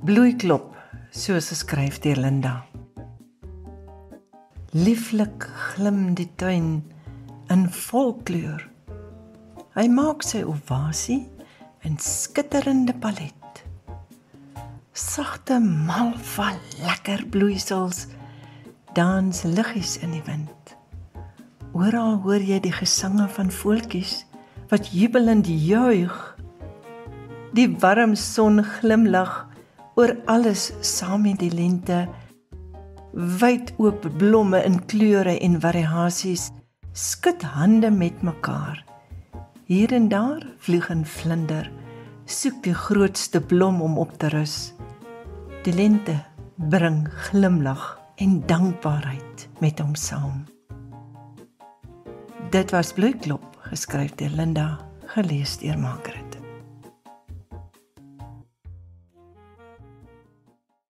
Bloeiklop, soos geskryf deur Linda. Lieflik glim die tuin in volkleur. Hy maak sy ovasie in skitterende palet. Sagte malva lekker bloeisels dans liggies in die wind. Oral hoor jy die gesange van voeltjies wat jubelend juig. Die warm son glimlag oor alles saam met die lente. Wyd oop blomme in kleure en variasies skud hande met mekaar. Hier en daar vlieg 'n vlinder, soek die grootste blom om op te rus. Die lente bring glimlag en dankbaarheid met hom saam. Dit was Bloeiklop, geskryf deur Linda, gelees deur Margaret.